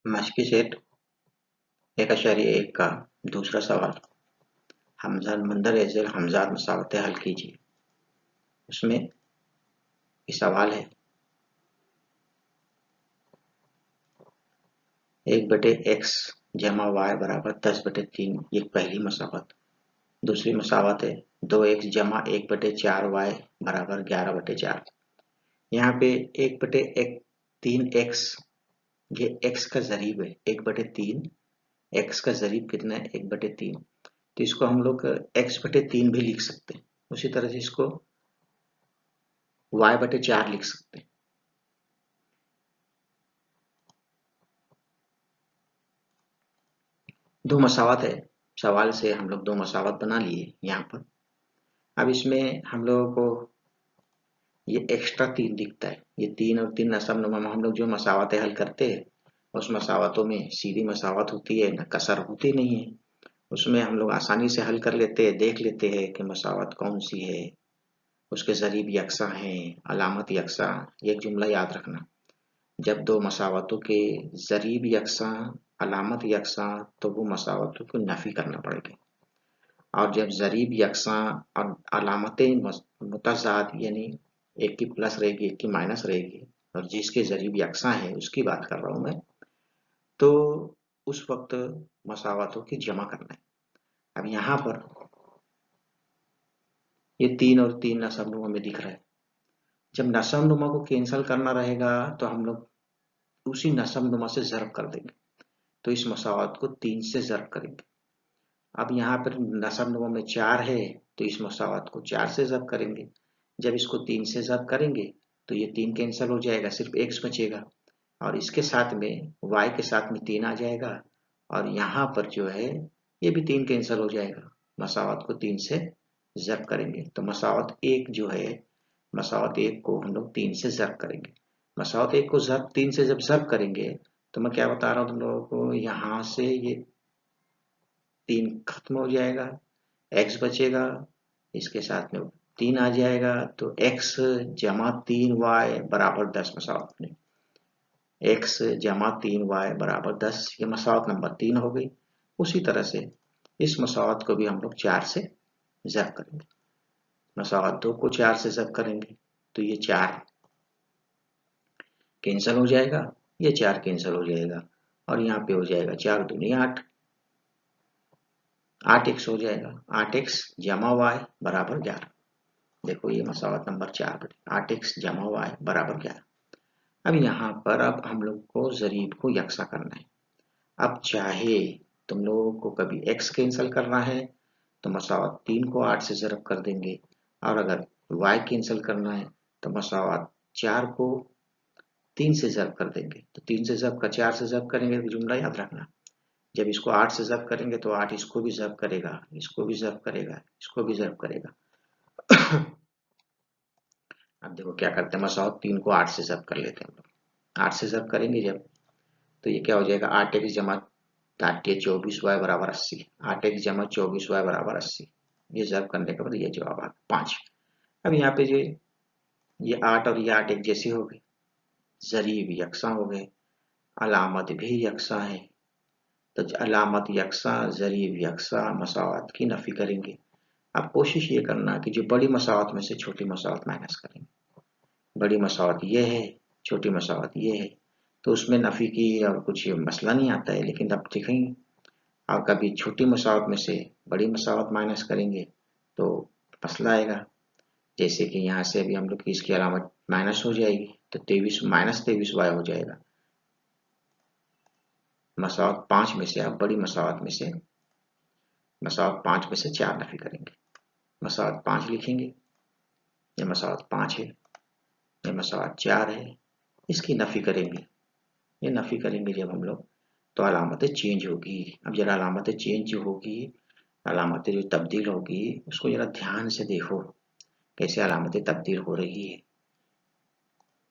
Maski set 1.1 का दूसरा सवाल। हमजा मंदर एजल हमजाद मसावतें हल कीजिए। उसमें ये सवाल है 1/x जमा y बराबर 10/3। ये पहली मसावत। दूसरी मसावत है 2x जमा 1/4y बराबर 11/4। यहाँ पे 1/3x ये x का जरीब है 1/3। x का जरीब कितना है 1/3। तो इसको हम लोग x/3 भी लिख सकते हैं। उसी तरह से इसको y/4 लिख सकते हैं। दो मसावत है। सवाल से हम लोग दो मसावत बना लिए यहाँ पर। अब इसमें हम लोगों को ये एक्स्ट्रा 3 दिखता है। ये 3 और 3 नसब हम लोग जो मसावतें हल करते हैं उस मसावतों में सीधी मसावत होती है, न कसर होती नहीं है। उसमें हम लोग आसानी से हल कर लेते हैं, देख लेते हैं कि मसावत कौन सी है, उसके जरीब यकसा हैं, अलामत यकसा। एक जुमला याद रखना, जब दो मसावतों के जरीब यकसा, अलामत यकसा, तो वो मसावतों को नफी करना पड़ेगा। और जब जरीब यकसा और अलामतें मुतज़ाद यानी एक की प्लस रहेगी एक की माइनस रहेगी और जिसके जरीब यकसा है उसकी बात कर रहा हूं मैं, तो उस वक्त मसावतों की जमा करना है। अब यहाँ पर ये 3 और 3 नसबनुमा में दिख रहा है। जब नसबनुमा को कैंसिल करना रहेगा तो हम लोग उसी नसबनुमा से ज़र्ब कर देंगे। तो इस मसावत को 3 से ज़र्ब करेंगे। अब यहाँ पर नसबनुमा में 4 है तो इस मसावत को 4 से ज़र्ब करेंगे। जब इसको 3 से ज़र्ब करेंगे तो ये 3 कैंसिल हो जाएगा, सिर्फ x बचेगा और इसके साथ में y के साथ में 3 आ जाएगा और यहाँ पर जो है ये भी 3 कैंसिल हो जाएगा। मसावत को 3 से ज़र्ब करेंगे तो मसावत 1 जो है, मसावत 1 को हम लोग 3 से ज़र्ब करेंगे। मसावत 1 को 3 से जब ज़र्ब करेंगे तो मैं क्या बता रहा हूँ तुम लोगों को, यहाँ से ये 3 खत्म हो जाएगा, x बचेगा, इसके साथ में 3 आ जाएगा तो x जमा 3y बराबर 10 मसावत में x जमा 3y बराबर 10 ये मसावत नंबर 3 हो गई। उसी तरह से इस मसावत को भी हम लोग 4 से ज़र्ब करेंगे। मसावत 2 को 4 से ज़र्ब करेंगे तो ये 4 कैंसिल हो जाएगा, ये 4 कैंसिल हो जाएगा और यहाँ पे हो जाएगा 4 दूनी 8, 8x हो जाएगा। 8x जमा y बराबर 11। देखो ये मसावत नंबर 4 बटे 8x जमा y बराबर 11। अब यहाँ पर अब हम लोग को जरीब को यकसा करना है। अब चाहे तुम लोगों को कभी x कैंसिल करना है तो मसावत 3 को 8 से ज़रब कर देंगे और अगर y कैंसिल करना है तो मसावत 4 को 3 से ज़रब कर देंगे। तो 3 से ज़रब का 4 से ज़रब करेंगे तो जुमला याद रखना, जब इसको 8 से ज़रब करेंगे तो 8 इसको भी ज़रब करेगा, इसको भी ज़रब करेगा, इसको भी ज़रब करेगा। अब देखो क्या करते हैं, मसावत 3 को 8 से ज़रब कर लेते हैं हम लोग। 8 से ज़रब करेंगे जब तो ये क्या हो जाएगा, 8x जमा 24y बराबर 80। 8x जमा 24y बराबर 80। ये ज़रब करने के बाद ये जवाब आ 5। अब यहाँ पे जो ये 8 और ये 8 एक जैसे हो गए, जरीब यकसा हो गए, अलामत भी यकसा है। तो अलामत यकसा जरीब यकसा मसावत की नफी करेंगे। अब कोशिश ये करना कि जो बड़ी मसावत में से छोटी मसावत माइनस करेंगे। बड़ी मसावत ये है, छोटी मसावत ये है, तो उसमें नफी की और कुछ मसला नहीं आता है। लेकिन अब देखेंगे और कभी छोटी मसावत में से बड़ी मसावत माइनस करेंगे तो मसला आएगा। जैसे कि यहाँ से अभी हम लोग की इसकी अलामत माइनस हो जाएगी तो 23 - 23y हो जाएगा। मसावत 5 में से आप बड़ी मसावत में से मसावत 5 में से 4 नफी करेंगे। मसावत 5 लिखेंगे, ये मसावत 5 है, ये मसावत 4 है, इसकी नफी करेंगे। ये नफी करेंगे जब हम लोग तो अलामतें चेंज होगी। अब जरा अलामतें चेंज होगी, अलामतें जो तब्दील होगी उसको जरा ध्यान से देखो कैसे अलामतें तब्दील हो रही है।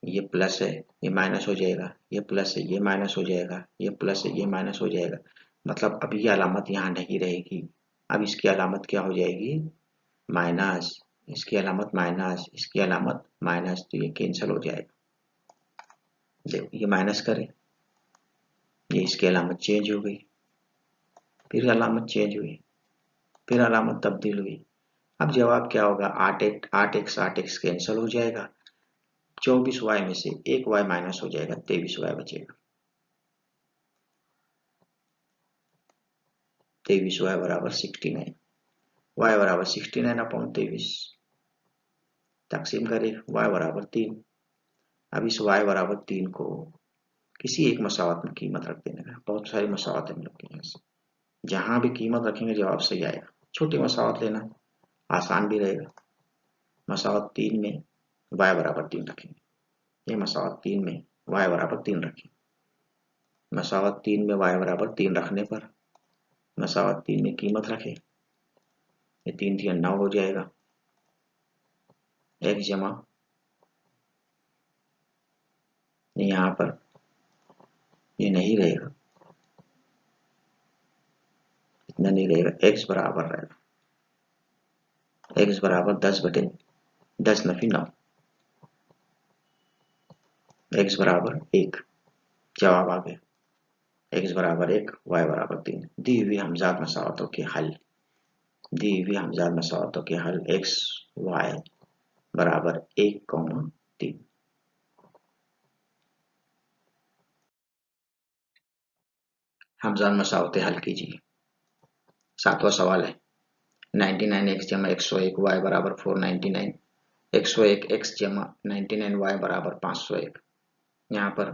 ये प्लस है ये माइनस हो जाएगा, ये प्लस है ये माइनस हो जाएगा, ये प्लस है ये माइनस हो जाएगा। मतलब अब ये अलामत यहाँ नहीं रहेगी, अब इसकी अलामत क्या हो जाएगी, माइनस, इसकी अलामत माइनस, इसकी अलामत माइनस, तो ये कैंसिल हो जाएगा। देखो ये माइनस करें ये इसकी अलामत चेंज हो गई, फिर अलामत चेंज हुई, फिर अलामत तब्दील हुई। अब जवाब क्या होगा? 8x कैंसिल हो जाएगा, 24y में से एक y माइनस हो जाएगा, 23y बचेगा। 23y बराबर 69, y बराबर 69/23 तकसीम करें y बराबर 3। अब इस y बराबर 3 को किसी एक मसावत में कीमत रख देने का। बहुत सारी मसावत है हम लोग के यहाँ से, जहां भी कीमत रखेंगे जवाब सही आएगा। छोटी मसावत लेना आसान भी रहेगा। मसावत 3 में y बराबर 3 रखेंगे, ये मसावत 3 में y बराबर 3 रखेंगे। मसावत 3 में y बराबर 3 रखने पर मसावत 3 में कीमत रखें, ये 3 3 9 हो जाएगा। x जमा यहाँ पर ये नहीं रहेगा, इतना नहीं रहेगा, x बराबर रहेगा, x बराबर 10/10 नफी 9, x बराबर 1। जवाब आ गया, x बराबर 1, y बराबर 3। दी हुई हमजाद मसावतों के हल, दी हुई हमजाद मसावतों के हल x y बराबर 1,3। हमजाद मसावतें हल कीजिए। 7वां सवाल है 99x जमा 101 y बराबर 499, 101 x जमा 99 y बराबर 501। यहाँ पर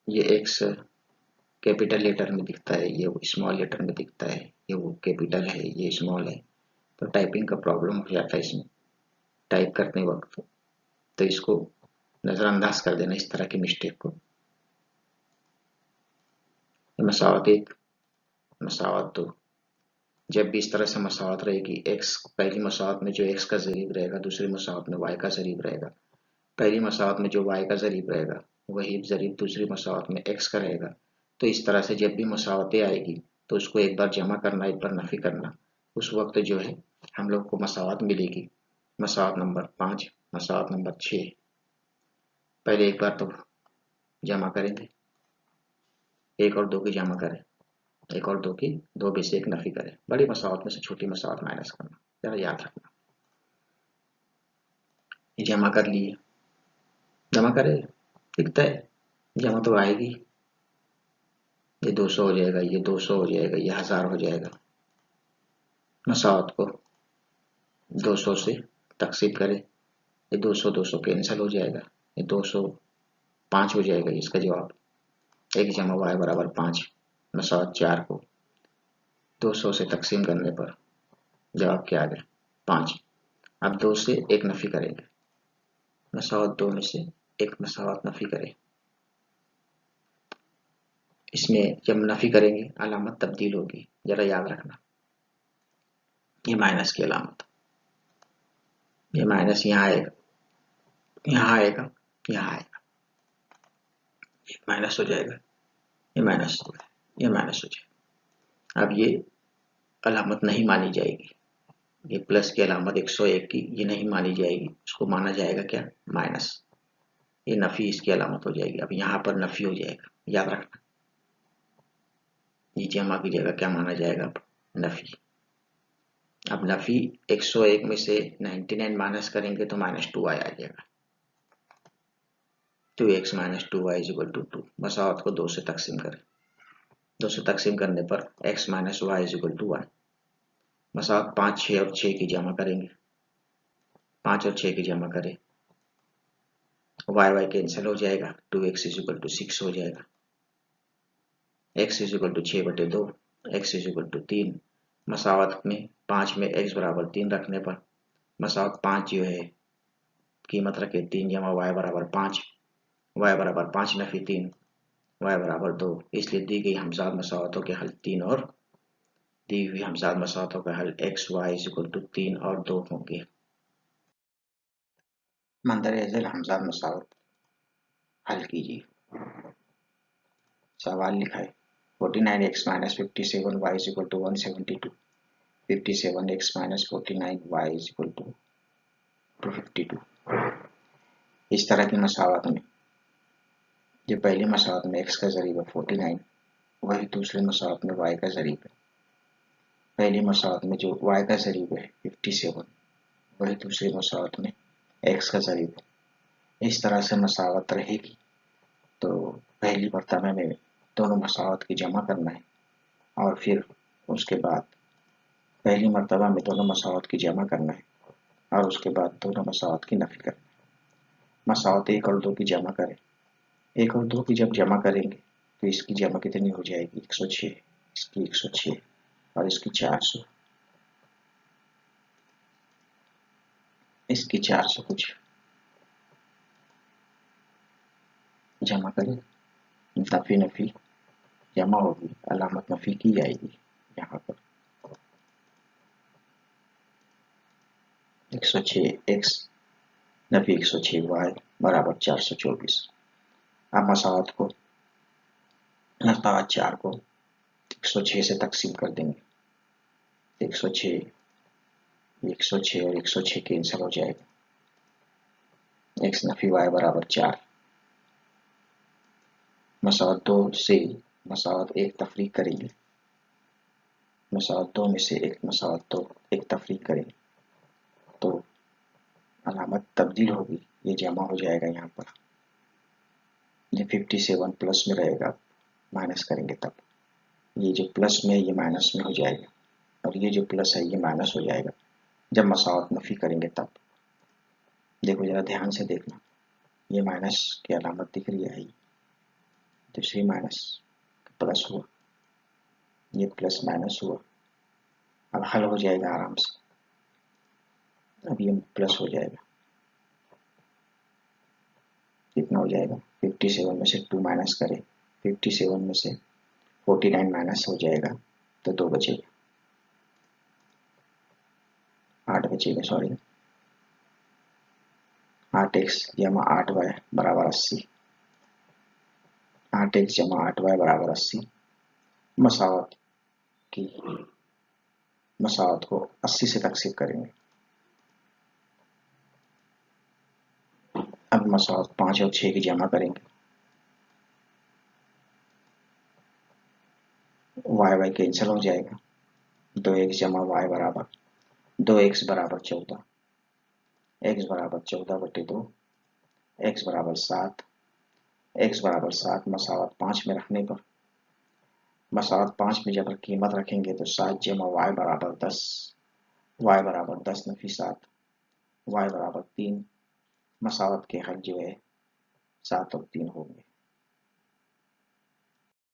ये x कैपिटल लेटर में दिखता है, ये स्मॉल लेटर में दिखता है, ये वो कैपिटल है, ये स्मॉल है, तो टाइपिंग का प्रॉब्लम हो जाता है इसमें टाइप करते वक्त। तो इसको नज़रअंदाज कर देना इस तरह की मिस्टेक को। मसावत 1, मसावत 2, जब भी इस तरह से मसावत रहेगी, x पहली मसावत में जो x का ज़रीब रहेगा दूसरी मसावत में y का ज़रीब रहेगा, पहली मसावत में जो y का ज़रीब रहेगा वही ज़रीब दूसरी मसावत में x का रहेगा। तो इस तरह से जब भी मसावतें आएगी तो उसको एक बार जमा करना, एक बार नफी करना, उस वक्त जो है हम लोग को मसावत मिलेगी। मसावत नंबर 5, मसावत नंबर 6। पहले एक बार तो जमा करेंगे, 1 और 2 की जमा करें, 1 और 2 की 2 में से 1 नफी करें, बड़ी मसावत में से छोटी मसावत माइनस करना, जरा याद रखना। ये जमा कर लिए, जमा करें, दिखता है जमा तो आएगी, ये 200 हो जाएगा, ये 200 हो जाएगा, ये 1000 हो जाएगा। मसावत को 200 से तकसीम करें, ये 200 200 कैंसिल हो जाएगा, ये 205 हो जाएगा। इसका जवाब 1 जमा y बराबर 5। मसावत 4 को 200 से तकसीम करने पर जवाब क्या आ गया? 5। अब 2 से 1 नफी करेंगे, मसावत 2 में से 1 मसावत नफी करें। इसमें जब नफी करेंगे अलामत तब्दील होगी, जरा याद रखना। ये माइनस की अलामत, ये माइनस यहाँ आएगा, यहाँ आएगा, यहाँ आएगा, ये माइनस हो जाएगा, ये माइनस हो जाएगा, ये माइनस हो जाएगा। अब ये अलामत नहीं मानी जाएगी, ये प्लस की अलामत 101 की ये नहीं मानी जाएगी, उसको माना जाएगा क्या? माइनस। ये नफी इसकी अलामत हो जाएगी। अब यहाँ पर नफी हो जाएगा, याद रखना। ये जमा की जगह क्या माना जाएगा? अब नफी। अब नफी 101 में से 99 माइनस करेंगे तो -2y आ जाएगा। 2x - 2y = 2। मसावत को 2 से तकसीम करें, 2 से तकसीम करने पर x - y = 1। मसावत 5, 6 और 6 की जमा करेंगे, 5 और 6 की जमा करें, y कैंसिल हो जाएगा, 2x = 6 हो जाएगा, x = 6/2, x = 3। मसावत में 5 में x बराबर 3 रखने पर मसावत 5 जो है कीमत रखे 3 जमा y बराबर 5, y बराबर 5 नफी 3, y बराबर 2। इसलिए दी गई हमजाद मसावतों के हल 3 और दी हुई हमजाद मसावतों का हल x y = 3 और 2 होंगे। मंदरअज़ल हमजाद मसावत हल कीजिए। सवाल लिखा है 49x - 57y = 172, 57x - 49y = 252। इस तरह की मसावत में जो पहली मसावत में x का ज़रीब है 49, वही दूसरे मसावत में y का ज़रीब है। पहली मसावत में जो y का ज़रीब है 57, वही दूसरी मसावत में x का ज़रीब है। इस तरह से मसावत रहेगी। तो पहली मर्तबा में दोनों मसावत की जमा करना है और फिर उसके बाद पहली मर्तबा में दोनों मसावत की जमा करना है और उसके बाद दोनों मसावत की नफी करना है। मसावत 1 और 2 की जमा करें। 1 और 2 की जब जमा करेंगे तो इसकी जमा कितनी हो जाएगी 106, इसकी 106 और इसकी 400, इसकी 400 कुछ जमा करें। नफी नफी जमा होगी, अलामत नफी की जाएगी। यहाँ पर 106 x नफी 106 y बराबर 424। अब मसावत 4 को 106 से तकसीम कर देंगे। 106 और 106 कैंसिल हो जाएगा। x नफी y बराबर 4। मसावत 2 से मसावत 1 तफरीक करेंगे। मसावत 2 में से मसावत 2 एक तफरीक करेंगे तो अलामत तब्दील होगी, ये जमा हो जाएगा। यहाँ पर ये 57 प्लस में रहेगा, माइनस करेंगे तब ये जो प्लस में ये माइनस में हो जाएगा और ये जो प्लस है ये माइनस हो जाएगा जब मसावत नफी करेंगे तब। देखो जरा ध्यान से देखना, ये माइनस की अलामत दिख रही है, दूसरी माइनस प्लस हुआ, ये प्लस माइनस हुआ। अब हल हो जाएगा आराम से। अब ये प्लस हो जाएगा, कितना हो जाएगा 57 में से 2 माइनस करें, 57 में से 49 माइनस हो जाएगा तो 2 बचेगा, 8 बचेगा, सॉरी 8x जमा 8y बराबर 80। 8x जमा 8y बराबर 80। मसावत को 80 से तकसीम करेंगे। अब मसावत 5 और 6 की जमा करेंगे। y कैंसिल हो जाएगा। 2x जमा y बराबर 2x बराबर 14, x बराबर 14/2, x बराबर 7, x बराबर 7 मसावत 5 में रखने पर, मसावत 5 में जब कीमत रखेंगे तो 7 जमा y बराबर 10, y बराबर 10 नफी 7, y बराबर 3। मसावत के हल जो है 7 और 3 होंगे।